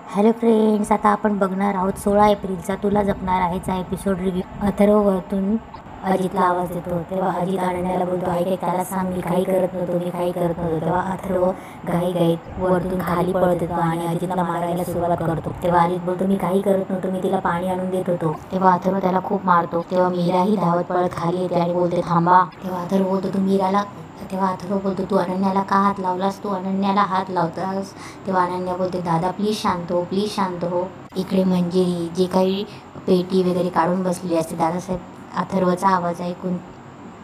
Hello friends, आता आपण बघणार आहोत 16 एप्रिलचा तुला जपणार आहेचा एपिसोड रिव्ह्यू. अथर्ववरतून अजितला आवाज येतो. तेव्हा अजित अनन्याला बोलतो, ऐक त्याला सांग मी काही करत नव्हतो, मी काही करत नव्हतो. तेव्हा अथर्व घाईघाईत वरतून खाली पळत येतो आणि अजितला मारायला सुरुवात करतो. तेव्हा अजित बोलतो, मी काही करत नव्हतो, मी तिला पाणी आणून देत होतो. तेव्हा अथर्व त्याला खूप मारतो. तेव्हा मीराही धावत पळत खाली येते आणि बोलते, थांबा. तेव्हा अथर्व बोलतो, तू मीराला तेव्हा अथर्व बोलतो, तू अनन्याला का हात लावलास, तू अनन्याला हात लावतास. तेव्हा अनन्या बोलते, दादा प्लीज शांत हो, प्लीज शांत हो. इकडे मंजिरी जे काही पेटी वगैरे काढून बसलेली असते, दादासाहेब अथर्वचा आवाज ऐकून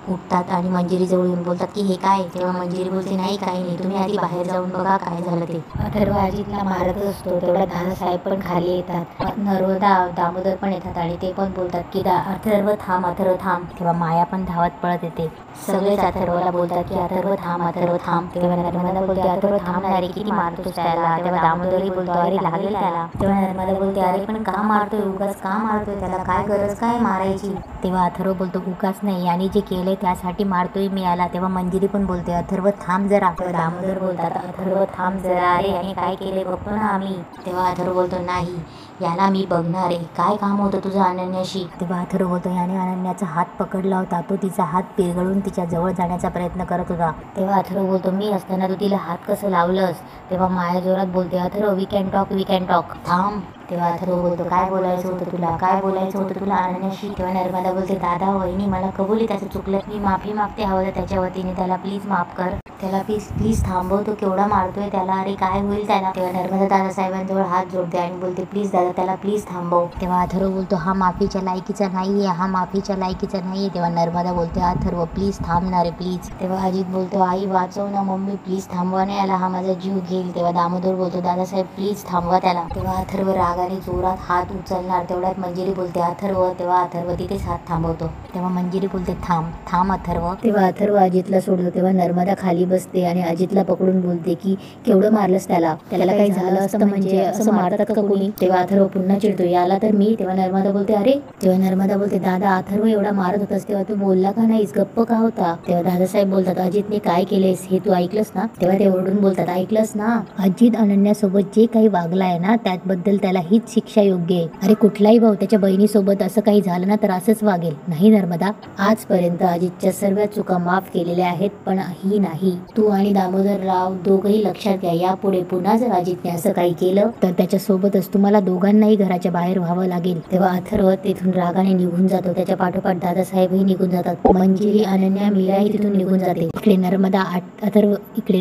उठतात आणि मंजिरीजवळ येऊन बोलतात की हे काय. तेव्हा मंजिरी बोलते, नाही काही नाही, तुम्ही आधी बाहेर जाऊन बघा काय झालं ते. अथर्व अजितला मारतच असतो. तेवढ्या दादासाहेब पण खाली येतात, नर्मदा दामोदर पण येतात आणि ते पण बोलतात की अथर्व थांब, अथर्व थांब. तेव्हा माया पण धावत पळत येते. सगळेच अथर्वला बोलतात की अथर्व थांब, अथर्व थांब. तेव्हा नर्मदा बोलते, अथर्व थांबणार रे, किती मारतोस त्याला. तेव्हा दामोदरही बोलतो, अरे लागेल त्याला. तेव्हा नर्मदा बोलते, अरे पण का मारतोय, उगाच का मारतोय त्याला, काय गरज काय मारायची. तेव्हा अथर्व बोलतो, उगाच नाही, आणि जे केले त्यासाठी मारतोय मी याला. तेव्हा मंजिरी पण बोलते, अथर्व थांब जरा. तेव्हा दामोदर बोलतात, अथर्व थांब जरा रे, आणि काय केले बघतो ना आम्ही. तेव्हा अथर्व बोलतो, नाही याला मी बघणार आहे, काय काम होतं तुझं अनन्याशी. तेव्हा अथर्व बोलतो, याने अनन्याचा हात पकडला होता, तो तिचा हात पिरगळून तिच्या जवळ जाण्याचा प्रयत्न करत होता. तेव्हा अथर्व बोलतो, मी असताना तू तिला हात कसं लावलंस. तेव्हा माया जोरात बोलते, Atharva we can talk, we can talk, थांब. तेव्हा अथर्व बोलतो, काय बोलायचं होतं तुला, काय बोलायचं होतं तुला अनन्याशी. तेव्हा नर्मदा बोलते, दादा वहिनी मला कबुली, त्याचं चुकलं, मी माफी मागते हवं त्याच्या वतीने, त्याला प्लीज माफ कर, त्याला प्लीज प्लीज थांबव, तो केवढा मारतोय त्याला, अरे काय होईल त्याला. तेव्हा नर्मदा दादासाहेबांजवळ हात जोडते आणि बोलते, प्लीज दादा त्याला प्लीज थांबव. तेव्हा अथर्व बोलतो, हा माफीच्या लायकीचा नाहीये, हा माफीच्या लायकीचा नाहीये. तेव्हा नर्मदा बोलते, अथर्व प्लीज थांबणार आहे प्लीज. तेव्हा अजित बोलतो, आई वाचव ना मम्मी, प्लीज थांबवा नाही याला, हा माझा जीव घेईल. तेव्हा दामोदर बोलतो, दादासाहेब प्लीज थांबवा त्याला. तेव्हा अथर्व रागाने जोरात हात उचलणार. तेवढ्यात मंजिरी बोलते, अथर्व. तेव्हा अथर्व तिथेच हात थांबवतो. तेव्हा मंजिरी बोलते, थांब थांब अथर्व. तेव्हा अथर्व अजितला सोडतो. तेव्हा नर्मदा खाली बसते आणि अजितला पकडून बोलते की केवढं मारलंस त्याला, त्याला काही झालं असतं म्हणजे असं मारतात का कोणी. तेव्हा अथर्व पुन्हा चिडतो, याला तर मी. तेव्हा नर्मदा बोलते, अरे. तेव्हा नर्मदा बोलते, दादा अथर्व एवढा मारत होतास तेव्हा तू बोलला का नाहीस, गप्प का होता. तेव्हा दादासाहेब बोलतात, अजितने काय केलेस हे तू ऐकलंस ना. तेव्हा ते ओरडून बोलतात, ऐकलंस ना, अजित अनन्यासोबत जे काही वागलाय ना त्याबद्दल त्याला हीच शिक्षा योग्य आहे. अरे कुठलाही भाऊ त्याच्या बहिणीसोबत असं काही झालं ना तर असंच वागेल, नाही नर्मदा. आजपर्यंत अजितच्या सर्व चुका माफ केलेल्या आहेत, पण ही नाही. तू आणि दामोदर राव दोघंही लक्षात घ्या, यापुढे पुन्हा जर अजितने असं काही केलं तर त्याच्या सोबतच तुम्हाला दोघांनाही घराच्या बाहेर व्हावं लागेल. तेव्हा अथर्व तिथून रागाने निघून जातो. त्याच्या पाठोपाठ दादासाहेबही निघून जातात. मंजिरी, अनन्या, मीराही तिथून निघून जाते. इकडे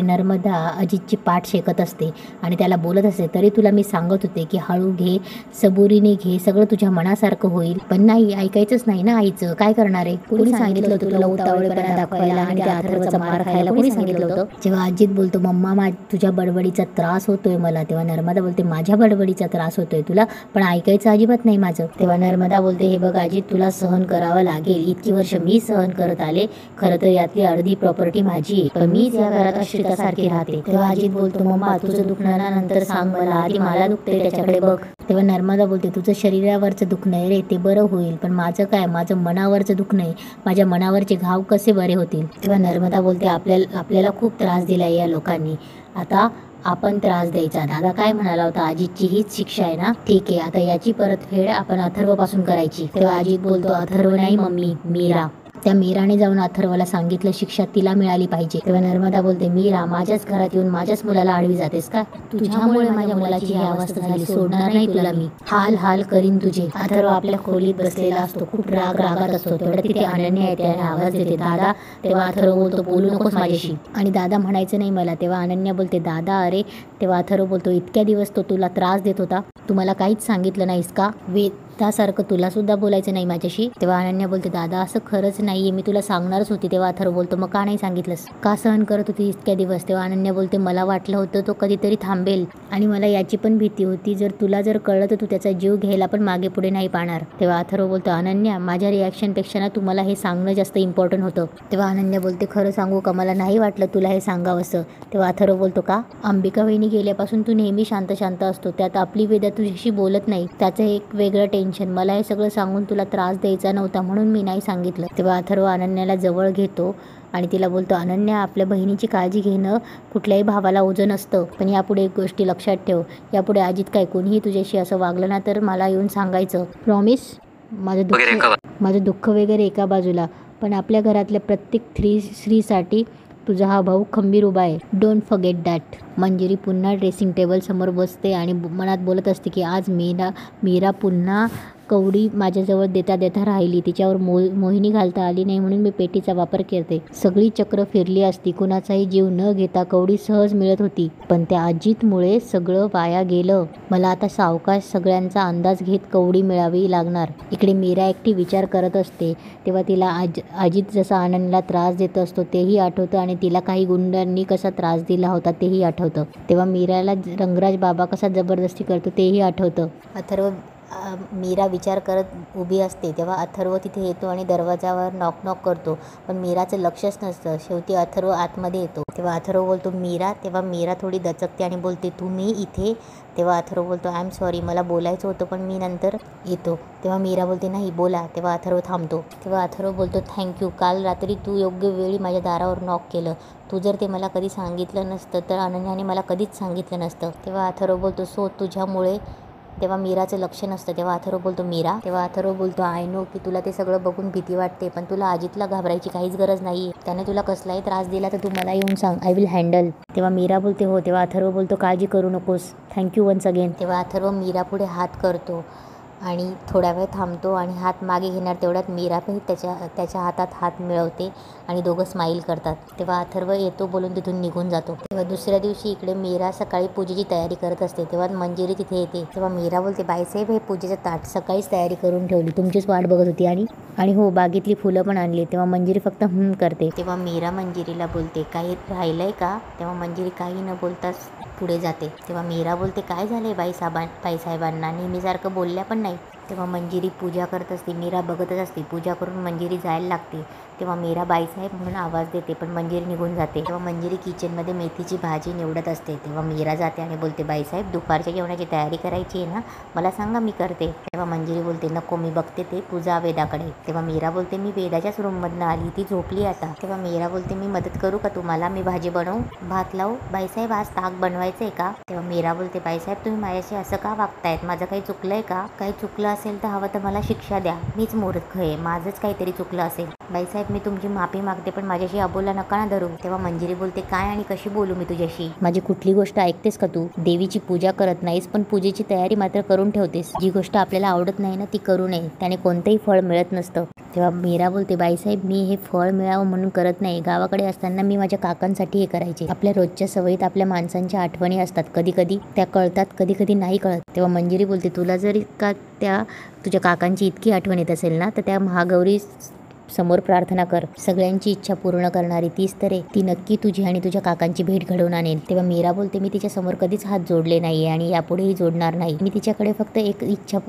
नर्मदा अजितची पाठ शेकत असते आणि त्याला बोलत असते, तरी तुला मी सांगत होते की हळू घे, सबुरीने घे, सगळं तुझ्या मनासारखं होईल. पण नाही, ऐकायचंच नाही ना आईचं, काय करणार आहे. कोणी सांगितलं होतं तुला उतावळेपणा दाखवायला आणि त्या अथर्वचा मार खायला, कोणी सांगितलं होतं. जेव्हा अजित बोलतो, मम्मा तुझ्या बडबडीचा त्रास होतोय मला. तेव्हा नर्मदा बोलते, माझ्या बडबडीचा त्रास होतोय तुला, पण ऐकायचं अजिबात नाही माझं. तेव्हा नर्मदा बोलते, हे बघ अजित, तुला सहन करावं लागेल, इतकी वर्ष मी सहन करत आले, खरं तर यातली अर्धी प्रॉपर्टी माझी आहे, पण मीच या घरात अश्रितासारखी राहते. तेव्हा अजित बोलतो, मम्मा तुझं दुखणं ना नंतर सांग मला, आधी मला दुखते त्याच्याकडे बघ. तेव्हा नर्मदा बोलते, तुझं शरीरावरचं दुखणं आहे रे, ते बरं होईल, पण माझं काय, माझं मनावरचं दुखणं आहे, माझ्या मनावरचे घाव कसे बरे होतील. तेव्हा नर्मदा बोलते, आपल्याला खूप त्रास दिलाय या लोकांनी, आता आपण त्रास द्यायचा. दादा काय म्हणाला होता, अजितची हीच शिक्षा आहे ना, ठीक आहे, आता याची परतफेड आपण अथर्व पासून करायची. तेव्हा अजित बोलतो, अथर्व नाही मम्मी, मीरा. त्या मीराने जाऊन अथर्वला सांगितलं शिक्षा तिला मिळाली पाहिजे. तेव्हा नर्मदा बोलते, मीरा माझ्याच घरात येऊन माझ्याच मुलाला आडवी जातेस का, तुझ्यामुळे माझ्या मुलाची ही अवस्था झाली, सोडणार नाही तुला मी, हाल हाल करीन तुझे. अथर्व आपल्या खोलीत बसलेला असतो, खूप रागात असतो. तेवढ्या तिथे अनन्या येते आणि आवाज देते, दादा. तेव्हा अथर्व बोलतो, बोलू नकोस माझ्याशी, आणि दादा म्हणायचं नाही मला. तेव्हा अनन्या बोलते, दादा अरे. तेव्हा अथर्व बोलतो, इतक्या दिवस तो तुला त्रास देत होता, तुम्हाला काहीच सांगितलं नाहीस का, त्यासारखं तुला सुद्धा बोलायचं नाही माझ्याशी. तेव्हा अनन्या बोलते, दादा असं खरंच नाहीये, मी तुला सांगणारच होती. तेव्हा अथर्व बोलतो, मग का नाही सांगितलंस, का सहन करत होती इतक्या दिवस. तेव्हा अनन्या बोलते, मला वाटलं होतं तो कधीतरी थांबेल, आणि मला याची पण भीती होती, जर कळलं तर तू त्याचा जीव घ्यायला पण मागे पुढे नाही पाहणार. तेव्हा अथर्व बोलतो, अनन्या माझ्या रिॲक्शनपेक्षा ना तुम्हाला हे सांगणं जास्त इम्पॉर्टंट होतं. तेव्हा अनन्या बोलते, खरं सांगू का, मला नाही वाटलं तुला हे सांगावंसं. तेव्हा अथर्व बोलतो, का. अंबिका वहिनी गेल्यापासून तू नेहमी शांत शांत असतो, त्यात आपली वेदा तुझ्याशी बोलत नाही, त्याचं एक वेगळं टेन्शन, मला हे सगळं सांगून तुला त्रास द्यायचा नव्हता म्हणून मी नाही सांगितलं. तेव्हा अथर्व अनन्याला जवळ घेतो आणि तिला बोलतो, अनन्या, आपल्या बहिणीची काळजी घेणं कुठल्याही भावाला ओझं नसतं, पण यापुढे एक गोष्टी लक्षात ठेव, यापुढे अजित काय कोणीही तुझ्याशी असं वागलं ना तर मला येऊन सांगायचं, प्रॉमिस. माझं दुःख वगैरे एका बाजूला, पण आपल्या घरातल्या प्रत्येक स्त्रीसाठी तुझा हा भाऊ खंबीर उभा आहे. Don't forget that. मंजिरी पुन्हा ड्रेसिंग टेबल समोर बसते आणि मनात बोलत असते की आज मीरा पुन्हा कवडी माझ्याजवळ देता देता राहिली. तिच्यावर मोहिनी घालता आली नाही म्हणून मी पेटीचा वापर करते. सगळी चक्र फिरली असती, कुणाचाही जीव न घेता कवडी सहज मिळत होती, पण त्या अजितमुळे सगळं वाया गेलं. मला आता सावकाश सगळ्यांचा अंदाज घेत कवडी मिळावी लागणार. इकडे मीरा एकटी विचार करत असते तेव्हा तिला अजित जसा आनंदला त्रास देत असतो तेही आठवतं आणि तिला काही गुंडांनी कसा त्रास दिला होता तेही आठवतं. तेव्हा मीराला रंगराज बाबा कसा जबरदस्ती करतो तेही आठवतं. मीरा विचार करत उभी असते तेव्हा अथर्व तिथे येतो आणि दरवाजावर नॉक नॉक करतो, पण मीराचं लक्षच नसतं. शेवटी अथर्व आतमध्ये येतो. तेव्हा अथर्व बोलतो, मीरा. तेव्हा मीरा थोडी दचकते आणि बोलते, तुम्ही इथे? तेव्हा अथर्व बोलतो, आय एम सॉरी, मला बोलायचं होतं पण मी नंतर येतो. तेव्हा मीरा बोलते, नाही बोला. तेव्हा अथर्व थांबतो. तेव्हा अथर्व बोलतो, थँक्यू. काल रात्री तू योग्य वेळी माझ्या दारावर नॉक केलं. तू जर ते मला कधी सांगितलं नसतं तर अनन्याने मला कधीच सांगितलं नसतं. तेव्हा अथर्व बोलतो, सो तुझ्यामुळे. तेव्हा मीराचं लक्ष नसतं. तेव्हा अथर्व बोलतो, मीरा. तेव्हा अथर्व बोलतो, आय नो की तुला ते सगळं बघून भीती वाटते, पण तुला अजितला घाबरायची काहीच गरज नाही. त्याने तुला कसलाही त्रास दिला तर तू मला येऊन सांग, आय विल हँडल. तेव्हा मीरा बोलते, हो. तेव्हा अथर्व बोलतो, काळजी करू नकोस, थँक्यू वन्स अगेन. तेव्हा अथर्व मीरा पुढे हात करतो आणि थोड्या वेळ थांबतो आणि हात मागे घेणार तेवढ्यात मीरा पण त्याच्या हातात हात मिळवते आणि दोघं स्माईल करतात. तेव्हा अथर्व येतो बोलून तिथून निघून जातो. तेव्हा दुसऱ्या दिवशी इकडे मीरा सकाळी पूजेची तयारी करत असते तेव्हा मंजिरी तिथे येते. तेव्हा मीरा बोलते, बाईसाहेब, हे पूजेचं ताट सकाळीच तयारी करून ठेवली, तुमचीच वाट बघत होती आणि हो, बागेतली फुलं पण आणली. तेव्हा मंजिरी फक्त करते. तेव्हा मीरा मंजिरीला बोलते, काही राहिलंय का? तेव्हा मंजिरी काही न बोलताच पुढे जाते. तेव्हा मीरा बोलते, काय झाले बाईसाहेबांना? नेहमीसारखं बोलल्या पण नाही. तेव्हा मंजिरी पूजा करत असते. मीरा बघतच असते. पूजा करून मंजिरी जायला लागते. तेव्हा मीरा बाईसाहेब म्हणून आवाज देते पण मंजिरी निघून जाते. तेव्हा मंजिरी किचनमध्ये मेथीची भाजी निवडत असते. तेव्हा मीरा जाते आणि बोलते, बाईसाहेब, दुपारच्या जेवणाची तयारी करायची आहे ना, मला सांगा, मी करते. तेव्हा मंजिरी बोलते, नको, मी बघते, ते तू जा वेदाकडे. तेव्हा मीरा बोलते, मी वेदाच्याच रूममधनं आली, ती झोपली आता. तेव्हा मीरा बोलते, मी मदत करू का तुम्हाला? मी भाजी बनवू, भात लावू? बाईसाहेब, आज ताक बनवायचं आहे का? तेव्हा मीरा बोलते, बाईसाहेब, तुम्ही माझ्याशी असं का वागतायत? माझं काही चुकलंय का? काही चुकलं असेल तर हवं तर मला शिक्षा द्या, मीच मूर्ख आहे, माझंच काहीतरी चुकलं असेल. बाईसाहेब, मी तुमची माफी मागते पण माझ्याशी अबोला नका ना धरू. तेव्हा मंजिरी बोलते, काय आणि कशी बोलू मी तुझ्याशी? माझी कुठली गोष्ट ऐकतेस का तू? देवीची पूजा करत नाहीस पण पूजेची तयारी मात्र करून ठेवतेस. जी गोष्ट आपल्याला आवडत नाही ना ती करू नये, त्याने कोणतंही फळ मिळत नसतं. तेव्हा मीरा बोलते, बाईसाहेब, मी हे फळ मिळावं म्हणून करत नाही. गावाकडे असताना मी माझ्या काकांसाठी हे करायचे. आपल्या रोजच्या सवयीत आपल्या माणसांच्या आठवणी असतात, कधी कधी त्या कळतात, कधी कधी नाही कळत. तेव्हा मंजिरी बोलते, तुला जरी का तुझ्या काकांची इतकी आठवण येत असेल ना तर त्या महागौरी समोर प्रार्थना कर. सगळ्यांची इच्छा पूर्ण करणारी तीच तर आहे. ती नक्की तुझी आणि तुझ्या काकांची भेट घडवून आणेल. तेव्हा मीरा बोलते, मी तिच्या समोर कधीच हात जोडले नाहीये आणि यापुढेही जोडणार नाही. मी तिच्याकडे फक्त एक इच्छा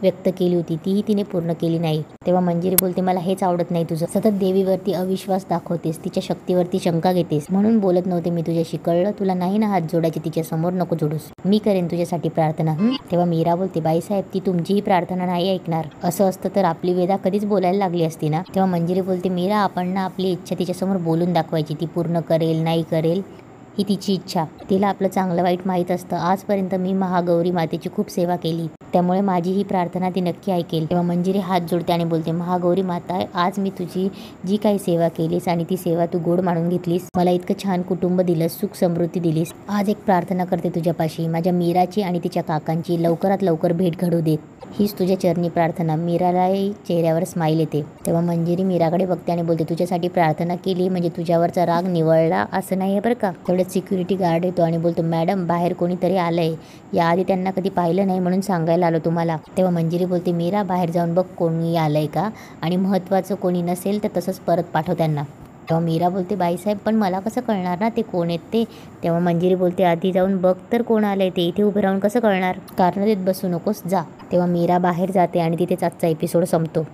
व्यक्त केली होती, तीही तिने पूर्ण केली नाही. तेव्हा मंजिरी बोलते, मला हेच आवडत नाही तुझं. सतत देवीवरती अविश्वास दाखवतेस, तिच्या शक्तीवरती शंका घेतेस, म्हणून बोलत नव्हते मी तुझ्याशी, कळलं? तुला नाही ना हात जोडायचे तिच्या समोर, नको जोडूस, मी करेन तुझ्यासाठी प्रार्थना. तेव्हा मीरा बोलते, बाईसाहेब, ती तुमचीही प्रार्थना नाही ऐकणार. असं असतं तर आपली वेदा कधीच बोलायला लागली असती ना. तेव्हा मंजिरी बोलते, मीरा, आपण ना आपली इच्छा तिच्यासमोर बोलून दाखवायची, ती पूर्ण करेल नाही करेल ही तिची इच्छा. तिला आपलं चांगलं वाईट माहीत असतं. आजपर्यंत मी महागौरी मातेची खूप सेवा केली, त्यामुळे माझी ही प्रार्थना ती नक्की ऐकेल. तेव्हा मंजिरी हात जोडते आणि बोलते, महागौरी माता, आज मी तुझी जी काही सेवा केलीस आणि ती सेवा तू गोड मानून घेतलीस, मला इतकं छान कुटुंब दिलंस, सुख समृद्धी दिलीस, आज एक प्रार्थना करते तुझ्यापाशी, माझ्या मीराची आणि तिच्या काकांची लवकरात लवकर भेट घडू देत. हीच तुझ्या चरणी प्रार्थना. मीरालाही चेहऱ्यावर स्माईल येते. तेव्हा मंजिरी मीराकडे बघते आणि बोलते, तुझ्यासाठी प्रार्थना केली म्हणजे तुझ्यावरचा राग निवळला असं नाही आहे बरं का. तेवढ्यात सिक्युरिटी गार्ड येतो आणि बोलतो, मॅडम, बाहेर कोणीतरी आलंय, याआधी त्यांना कधी पाहिलं नाही म्हणून सांगायला आलो तुम्हाला. तेव्हा मंजिरी बोलते, मीरा, बाहेर जाऊन बघ कोणी आलंय का, आणि महत्त्वाचं कोणी नसेल तर तसंच परत पाठव त्यांना. तेव्हा मीरा बोलते, बाईसाहेब, पण मला कसं कळणार ना ते कोण आहेत ते? तेव्हा मंजिरी बोलते, आधी जाऊन बघ तर कोण आलंय ते, इथे उभे राहून कसं कळणार? कारण देत बसू नकोस, जा. तेव्हा मीरा बाहेर जाते आणि तिथेच आजचा एपिसोड संपतो.